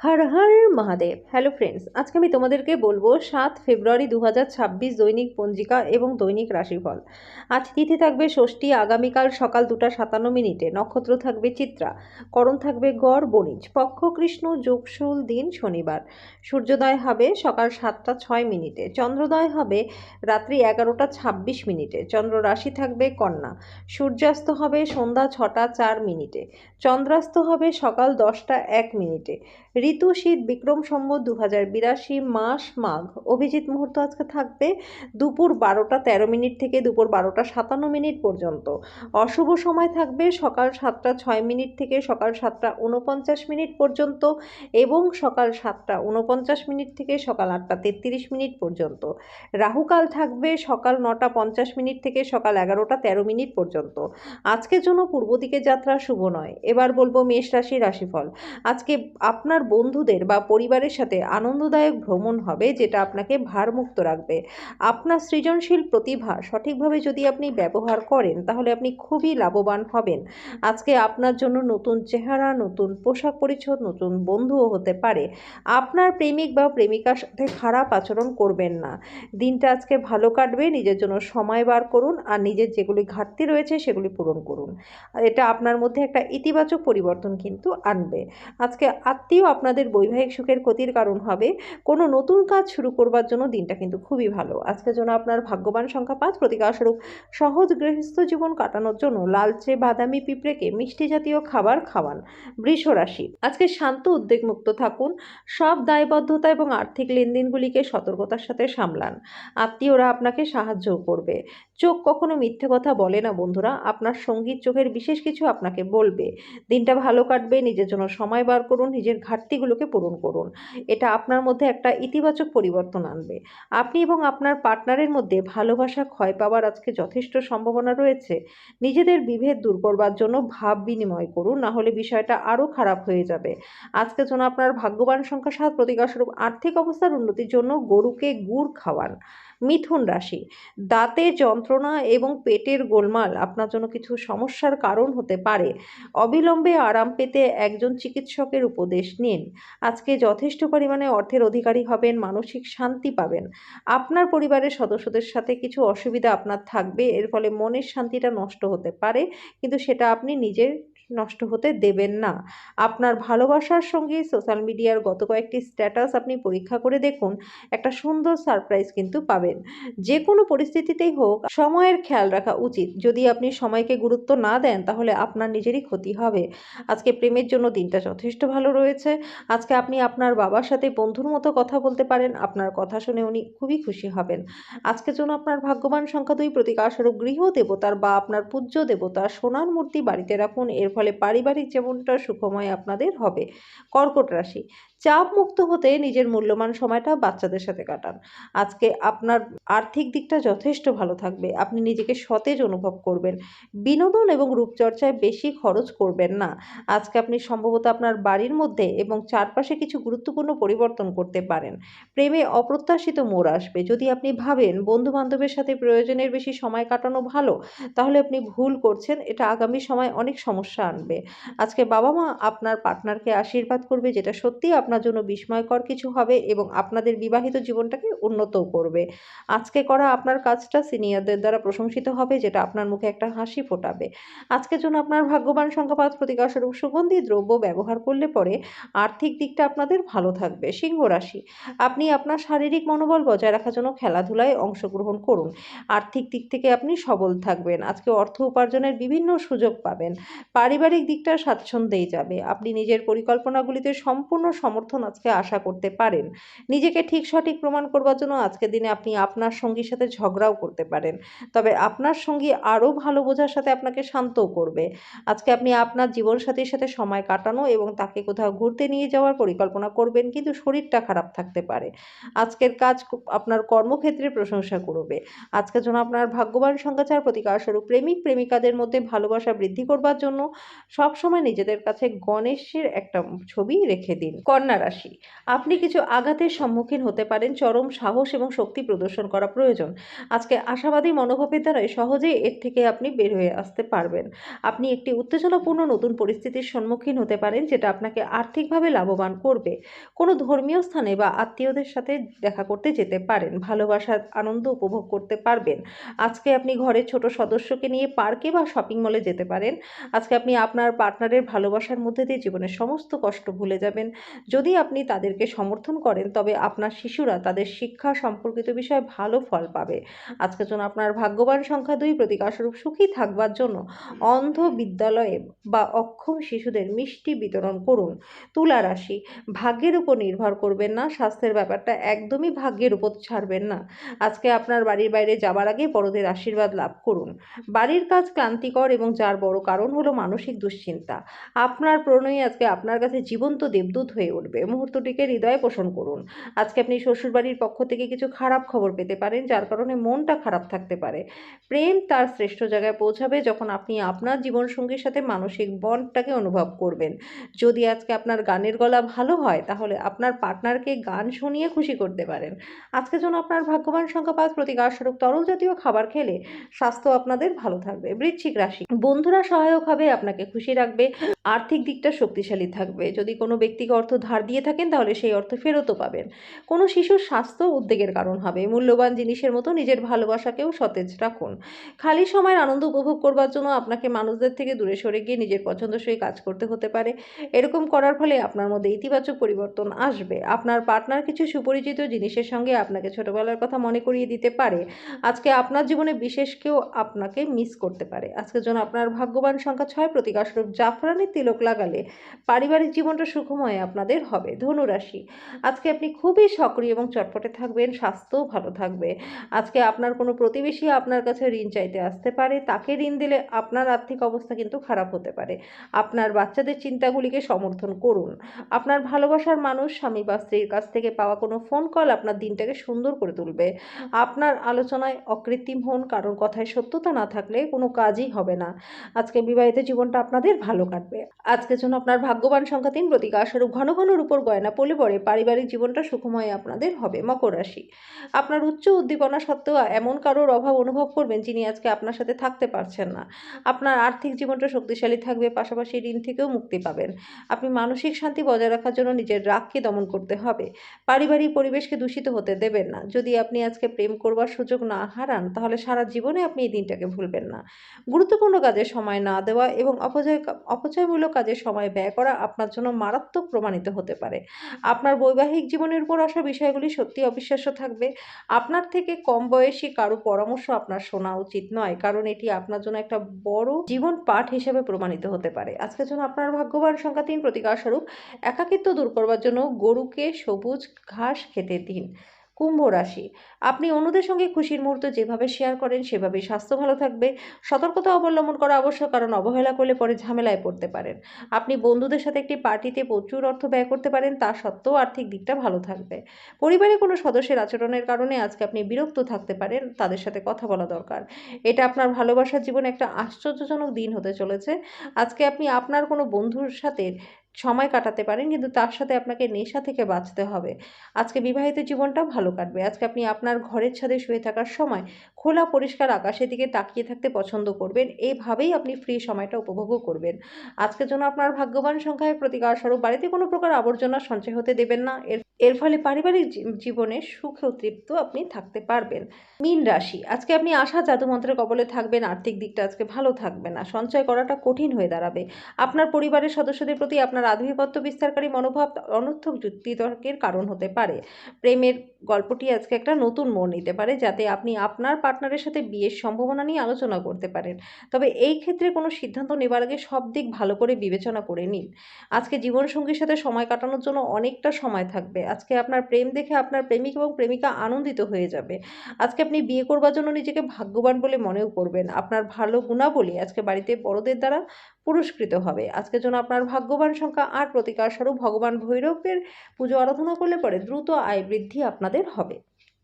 Har Har Mahadev. Hello friends, আজকে আমি তোমাদেরকে বলবো 7 ফেব্রুয়ারি 2026 দৈনিক পঞ্জিকা এবং দৈনিক রাশিফল। আজ তিথি থাকবে ষষ্ঠী, আগামীকাল সকাল 2টা 57 মিনিটে, নক্ষত্র থাকবে চিত্রা, করণ থাকবে গড় বণিজ, পক্ষ কৃষ্ণ, যোগশুল, দিন শনিবার। সূর্যোদয় হবে সকাল 7টা 6 মিনিটে, চন্দ্রোদয় হবে রাত্রি 11টা 26 মিনিটে, চন্দ্র রাশি থাকবে কন্যা। সূর্যাস্ত হবে সন্ধ্যা 6টা 4 মিনিটে, চন্দ্রাস্ত হবে সকাল 10টা 1 মিনিটে। ঋতু শীত, বিক্রম সম্বত 2082, মাস মাঘ। অভিজিৎ মুহূর্ত আজকে থাকবে দুপুর 12টা 13 মিনিট থেকে দুপুর 12টা 57 মিনিট পর্যন্ত। অশুভ সময় থাকবে সকাল 7টা 6 মিনিট থেকে সকাল 7টা 49 মিনিট পর্যন্ত এবং সকাল 7টা 49 মিনিট থেকে সকাল 8টা 33 মিনিট পর্যন্ত। রাহুকাল থাকবে সকাল 9টা 50 মিনিট থেকে সকাল 11টা 13 মিনিট পর্যন্ত। আজকের জন্য পূর্ব দিকে যাত্রা শুভ নয়। এবার বলবো মেষ রাশি রাশিফল। আজকে আপনার বন্ধুদের বা পরিবারের সাথে আনন্দদায়ক ভ্রমণ হবে, যেটা আপনাকে ভারমুক্ত রাখবে। আপনার সৃজনশীল প্রতিভা সঠিকভাবে যদি আপনি ব্যবহার করেন তাহলে আপনি খুবই লাভবান হবেন। আজকে আপনার জন্য নতুন চেহারা, নতুন পোশাক পরিচ্ছদ, নতুন বন্ধুও হতে পারে। আপনার প্রেমিক বা প্রেমিকার সাথে খারাপ আচরণ করবেন না। দিনটা আজকে ভালো কাটবে। নিজের জন্য সময় বার করুন আর নিজের যেগুলি ঘাটতি রয়েছে সেগুলি পূরণ করুন। আর এটা আপনার মধ্যে একটা ইতিবাচক পরিবর্তন কিন্তু আনবে। আজকে আত্মীয় আপনাদের বৈবাহিক সুখের ক্ষতির কারণ হবে। কোনো নতুন কাজ শুরু করবার জন্য দিনটা কিন্তু খুবই ভালো। আজকের জন্য আপনার ভাগ্যবান সংখ্যা 5। প্রতিকারস্বরূপ সহজ গৃহস্থ জীবন কাটানোর জন্য লালচে বাদামি পিঁপড়েকে মিষ্টি জাতীয় খাবার খাওয়ান। বৃষ রাশি, আজকে শান্ত উদ্বেগমুক্ত থাকুন। সব দায়বদ্ধতা এবং আর্থিক লেনদেনগুলিকে সতর্কতার সাথে সামলান। আত্মীয়রা আপনাকে সাহায্য করবে। চোখ কখনো মিথ্যে কথা বলে না বন্ধুরা। আপনার সঙ্গীত চোখের বিশেষ কিছু আপনাকে বলবে। দিনটা ভালো কাটবে। নিজের জন্য সময় বার করুন, নিজের ঘাটতিগুলোকে পূরণ করুন। এটা আপনার মধ্যে একটা ইতিবাচক পরিবর্তন আনবে। আপনি এবং আপনার পার্টনারের মধ্যে ভালোবাসা ক্ষয় পাওয়ার আজকে যথেষ্ট সম্ভাবনা রয়েছে। নিজেদের বিভেদ দূর করবার জন্য ভাব বিনিময় করুন, না হলে বিষয়টা আরও খারাপ হয়ে যাবে। আজকের জন্য আপনার ভাগ্যবান সংখ্যা 7। প্রতিকারস্বরূপ আর্থিক অবস্থার উন্নতির জন্য গরুকে গুড় খাওয়ান। মিথুন রাশি, দাঁতে যন্ত্রণা এবং পেটের গোলমাল আপনার জন্য কিছু সমস্যার কারণ হতে পারে। অবিলম্বে আরাম পেতে একজন চিকিৎসকের উপদেশ নিন। আজকে যথেষ্ট পরিমাণে অর্থের অধিকারী হবেন, মানসিক শান্তি পাবেন। আপনার পরিবারের সদস্যদের সাথে কিছু অসুবিধা আপনার থাকবে, এর ফলে মনের শান্তিটা নষ্ট হতে পারে, কিন্তু সেটা আপনি নিজের নষ্ট হতে দেবেন না। আপনার ভালোবাসার সঙ্গে সোশ্যাল মিডিয়ার গত কয়েকটি স্ট্যাটাস আপনি পরীক্ষা করে দেখুন, একটা সুন্দর সারপ্রাইজ কিন্তু পাবেন। যে কোনো পরিস্থিতিতেই হোক সময়ের খেয়াল রাখা উচিত। যদি আপনি সময়কে গুরুত্ব না দেন তাহলে আপনার নিজেরই ক্ষতি হবে। আজকে প্রেমের জন্য দিনটা যথেষ্ট ভালো রয়েছে। আজকে আপনি আপনার বাবার সাথে বন্ধুর মতো কথা বলতে পারেন। আপনার কথা শুনে উনি খুবই খুশি হবেন। আজকের জন্য আপনার ভাগ্যবান সংখ্যা 2। প্রতিকারস্বরূপ গৃহ দেবতার বা আপনার পূজ্য দেবতার সোনার মূর্তি বাড়িতে রাখুন। এর ফলে পারিবারিক জীবনটা সুখময় আপনাদের হবে। কর্কট রাশি, চাপ মুক্ত হতে নিজের মূল্যবান সময়টা বাচ্চাদের সাথে কাটান। আজকে আপনার আর্থিক দিকটা যথেষ্ট ভালো থাকবে। আপনি নিজেকে সতেজ অনুভব করবেন। বিনোদন এবং রূপচর্চায় বেশি খরচ করবেন না। আজকে আপনি সম্ভবত আপনার বাড়ির মধ্যে এবং চারপাশে কিছু গুরুত্বপূর্ণ পরিবর্তন করতে পারেন। প্রেমে অপ্রত্যাশিত মোড় আসবে। যদি আপনি ভাবেন বন্ধু বান্ধবের সাথে প্রয়োজনের বেশি সময় কাটানো ভালো, তাহলে আপনি ভুল করছেন। এটা আগামী সময় অনেক সমস্যা আনবে। আজকে বাবা মা আপনার পার্টনারকে আশীর্বাদ করবে, যেটা সত্যিই আপনার জন্য বিস্ময়কর কিছু হবে এবং আপনাদের বিবাহিত জীবনটাকে উন্নতও করবে। আজকে করা আপনার কাজটা সিনিয়রদের দ্বারা প্রশংসিত হবে, যেটা আপনার মুখে একটা হাসি ফোটাবে। আজকের জন্য আপনার ভাগ্যবান সংখ্যা 5। প্রতিকারস্বরূপ সুগন্ধি দ্রব্য ব্যবহার করলে পরে আর্থিক দিকটা আপনাদের ভালো থাকবে। সিংহ রাশি, আপনি আপনার শারীরিক মনোবল বজায় রাখার জন্য খেলাধুলায় অংশগ্রহণ করুন। আর্থিক দিক থেকে আপনি সবল থাকবেন। আজকে অর্থ উপার্জনের বিভিন্ন সুযোগ পাবেন। পারিবারিক দিকটা স্বাচ্ছন্দ্যেই যাবে। আপনি নিজের পরিকল্পনাগুলিতে সম্পূর্ণ সমর্থন আজকে আশা করতে পারেন। নিজেকে ঠিক সঠিক প্রমাণ করবার জন্য আজকের দিনে আপনি আপনার সঙ্গীর সাথে ঝগড়াও করতে পারেন। তবে আপনার সঙ্গী আরও ভালো বোঝার সাথে আপনাকে শান্তও করবে। আজকে আপনি আপনার জীবনসাথীর সাথে সময় কাটানো এবং তাকে কোথাও ঘুরতে নিয়ে যাওয়ার পরিকল্পনা করবেন, কিন্তু শরীরটা খারাপ থাকতে পারে। আজকের কাজ আপনার কর্মক্ষেত্রে প্রশংসা করবে। আজকের জন্য আপনার ভাগ্যবান সংখ্যা 4। প্রতিকারস্বরূপ প্রেমিক প্রেমিকাদের মধ্যে ভালোবাসা বৃদ্ধি করবার জন্য সবসময় নিজেদের কাছে গণেশের একটা ছবি রেখে দিন। কন্যা রাশি, আপনি কিছু আঘাতের সম্মুখীন হতে পারেন, চরম সাহস এবং শক্তি প্রদর্শন করা প্রয়োজন। আজকে আশাবাদী মনোভাবের দ্বারাই সহজেই এর থেকে আপনি বের হয়ে আসতে পারবেন। আপনি একটি উত্তেজনাপূর্ণ নতুন পরিস্থিতির সম্মুখীন হতে পারেন, যেটা আপনাকে আর্থিকভাবে লাভবান করবে। কোনো ধর্মীয় স্থানে বা আত্মীয়দের সাথে দেখা করতে যেতে পারেন, ভালোবাসার আনন্দ উপভোগ করতে পারবেন। আজকে আপনি ঘরের ছোট সদস্যকে নিয়ে পার্কে বা শপিং মলে যেতে পারেন। আজকে আপনি আপনার পার্টনারের ভালোবাসার মধ্যে দিয়ে জীবনের সমস্ত কষ্ট ভুলে যাবেন। যদি আপনি তাদেরকে সমর্থন করেন, তবে আপনার শিশুরা তাদের শিক্ষা সম্পর্কিত বিষয়ে ভালো ফল পাবে। আজকের জন্য আপনার ভাগ্যবান সংখ্যা 2, প্রতিকারস্বরূপ সুখী থাকবার জন্য অন্ধ বিদ্যালয়ে বা অক্ষম শিশুদের মিষ্টি বিতরণ করুন। তুলা রাশি, ভাগ্যের উপর নির্ভর করবেন না, স্বাস্থ্যের ব্যাপারটা একদমই ভাগ্যের উপর ছাড়বেন না। আজকে আপনার বাড়ির বাইরে যাবার আগে বড়দের আশীর্বাদ লাভ করুন। বাড়ির কাজ ক্লান্তিকর এবং যার বড় কারণ হলো মানসিক দুশ্চিন্তা। আপনার প্রণয়ী আজকে আপনার কাছে জীবন্ত দেবদূত হয়ে উঠবে। মুহূর্তটিকে হৃদয়ে পোষণ করুন। আজকে আপনি শ্বশুরবাড়ির পক্ষ থেকে কিছু খারাপ খবর পেতে পারেন, যার কারণে মনটা খারাপ থাকতে পারে। প্রেম তার শ্রেষ্ঠ জায়গায় পৌঁছাবে যখন আপনি আপনার জীবনসঙ্গীর সাথে মানসিক বন্ডটাকে অনুভব করবেন। যদি আজকে আপনার গানের গলা ভালো হয়, তাহলে আপনার পার্টনারকে গান শুনিয়ে খুশি করতে পারেন। আজকের জন্য আপনার ভাগ্যবান সংখ্যা 5, প্রতিকারস্বরূপ তরল জাতীয় খাবার খেলে স্বাস্থ্য আপনাদের ভালো থাকবে। বৃশ্চিক রাশি, বন্ধুরা সহায়ক হবে, আপনাকে খুশি রাখবে, আর্থিক দিকটা শক্তিশালী থাকবে। যদি কোনো ব্যক্তিকে অর্থ ধার দিয়ে থাকেন, তাহলে সেই অর্থ ফেরতও পাবেন। কোনো শিশুর স্বাস্থ্য উদ্বেগের কারণ হবে। মূল্যবান জিনিসের মতো নিজের ভালোবাসাকেও সতেজ রাখুন। খালি সময়ের আনন্দ উপভোগ করবার জন্য আপনাকে মানুষদের থেকে দূরে সরে গিয়ে নিজের পছন্দসই কাজ করতে হতে পারে। এরকম করার ফলে আপনার মধ্যে ইতিবাচক পরিবর্তন আসবে। আপনার পার্টনার কিছু সুপরিচিত জিনিসের সঙ্গে আপনাকে ছোটবেলার কথা মনে করিয়ে দিতে পারে। আজকে আপনার জীবনে বিশেষ কেউ আপনাকে মিস করতে পারে। আজকের জন্য আপনার ভাগ্যবান সংখ্যা 6, প্রতিকারস্বরূপ জাফরানের তিলক লাগালে পারিবারিক জীবনটা সুখময় আপনাদের হবে। ধনু রাশি, আজকে আপনি খুবই সক্রিয় এবং চটপটে থাকবেন, স্বাস্থ্যও ভালো থাকবে। আজকে আপনার কোনো প্রতিবেশী আপনার কাছে ঋণ চাইতে আসতে পারে, তাকে ঋণ দিলে আপনার আর্থিক অবস্থা কিন্তু খারাপ হতে পারে। আপনার বাচ্চাদের চিন্তাগুলিকে সমর্থন করুন। আপনার ভালোবাসার মানুষ, স্বামী বা স্ত্রীর কাছ থেকে পাওয়া কোনো ফোন কল আপনার দিনটাকে সুন্দর করে তুলবে। আপনার আলোচনায় অকৃত্রিম হন, কারণ কথায় সত্যতা না থাকলে কোনো কাজই হবে না। আজকে বিবাহিত জীবনটা আপনাদের ভালো কাটবে। আজকের জন্য আপনার ভাগ্যবান সংখ্যা 3, প্রতিকারস্বরূপ ঘন ঘন রূপোর গয়না পরলে পরে পারিবারিক জীবনটা সুখময় আপনাদের হবে। মকর রাশি, আপনার উচ্চ উদ্দীপনা সত্ত্বেও এমন কারোর অভাব অনুভব করবেন যিনি আজকে আপনার সাথে থাকতে পারছেন না। আপনার আর্থিক জীবনটা শক্তিশালী থাকবে, পাশাপাশি ঋণ থেকেও মুক্তি পাবেন। আপনি মানসিক শান্তি বজায় রাখার জন্য নিজের রাগকে দমন করতে হবে। পারিবারিক পরিবেশকে দূষিত হতে দেবেন না। যদি আপনি আজকে প্রেম করবার সুযোগ না হারান, তাহলে সারা জীবনে আপনি এই দিনটাকে ভুলবেন না। গুরুত্বপূর্ণ কাজে সময় না দেওয়া এবং অপচয়মূলক কাজে সময় ব্যয় করা আপনার জন্য মারাত্মক প্রমাণিত হতে পারে। আপনার বৈবাহিক জীবনের উপর আসা বিষয়গুলি সত্যি অবিশ্বাস্য থাকবে। আপনার থেকে কম বয়সী কারো পরামর্শ আপনার শোনা উচিত নয়, কারণ এটি আপনার জন্য একটা বড় জীবন পাঠ হিসেবে প্রমাণিত হতে পারে। আজকের জন্য আপনার ভাগ্যবান সংখ্যা 3, প্রতিকারস্বরূপ একাকিত্ব দূর করবার জন্য গরুকে সবুজ ঘাস খেতে দিন। কুম্ভ রাশি, আপনি অন্যদের সঙ্গে খুশির মুহূর্ত যেভাবে শেয়ার করেন সেভাবেই স্বাস্থ্য ভালো থাকবে। সতর্কতা অবলম্বন করা আবশ্যক, কারণ অবহেলা করলে পরে ঝামেলায় পড়তে পারেন। আপনি বন্ধুদের সাথে একটি পার্টিতে প্রচুর অর্থ ব্যয় করতে পারেন, তা সত্ত্বেও আর্থিক দিকটা ভালো থাকবে। পরিবারে কোনো সদস্যের আচরণের কারণে আজকে আপনি বিরক্ত থাকতে পারেন, তাদের সাথে কথা বলা দরকার। এটা আপনার ভালোবাসার জীবনে একটা আশ্চর্যজনক দিন হতে চলেছে। আজকে আপনি আপনার কোনো বন্ধুর সাথে সময় কাটাতে পারেন, কিন্তু তার সাথে আপনাকে নেশা থেকে বাঁচতে হবে। আজকে বিবাহিত জীবনটা ভালো কাটবে। আজকে আপনি আপনার ঘরের ছাদে শুয়ে থাকার সময় খোলা পরিষ্কার আকাশের দিকে তাকিয়ে থাকতে পছন্দ করবেন। এভাবেই আপনি ফ্রি সময়টা উপভোগও করবেন। আজকের জন্য আপনার ভাগ্যবান সংখ্যায় প্রতিকারস্বরূপ বাড়িতে কোনো প্রকার আবর্জনা সঞ্চয় হতে দেবেন না। এর ফলে পারিবারিক জীবনে সুখ ও তৃপ্ত আপনি থাকতে পারবেন। মীন রাশি, আজকে আপনি আশা জাদুমন্ত্রের কবলে থাকবেন, আর্থিক দিকটা আজকে ভালো থাকবে না, সঞ্চয় করাটা কঠিন হয়ে দাঁড়াবে। আপনার পরিবারের সদস্যদের প্রতি আপনার আধিপত্য বিস্তারকারী মনোভাব অনর্থক যুক্তিতর্কের কারণ হতে পারে। প্রেমের গল্পটি আজকে একটা নতুন মোড় নিতে পারে, যাতে আপনি আপনার পার্টনারের সাথে বিয়ের সম্ভাবনা নিয়ে আলোচনা করতে পারেন। তবে এই ক্ষেত্রে কোনো সিদ্ধান্ত নেবার আগে সব দিক ভালো করে বিবেচনা করে নিন। আজকে জীবনসঙ্গীর সাথে সময় কাটানোর জন্য অনেকটা সময় থাকবে। আজকে আপনার প্রেম দেখে আপনার প্রেমিক এবং প্রেমিকা আনন্দিত হয়ে যাবে। আজকে আপনি বিয়ে করবার জন্য নিজেকে ভাগ্যবান বলে মনেও করবেন। আপনার ভালো গুণাবলী আজকে বাড়িতে বড়দের দ্বারা পুরস্কৃত হবে। আজকের জন্য আপনার ভাগ্যবান সংখ্যা 8, প্রতিকারস্বরূপ ভগবান ভৈরবের পুজো আরাধনা করলে পরে দ্রুত আয় বৃদ্ধি আপনাদের হবে।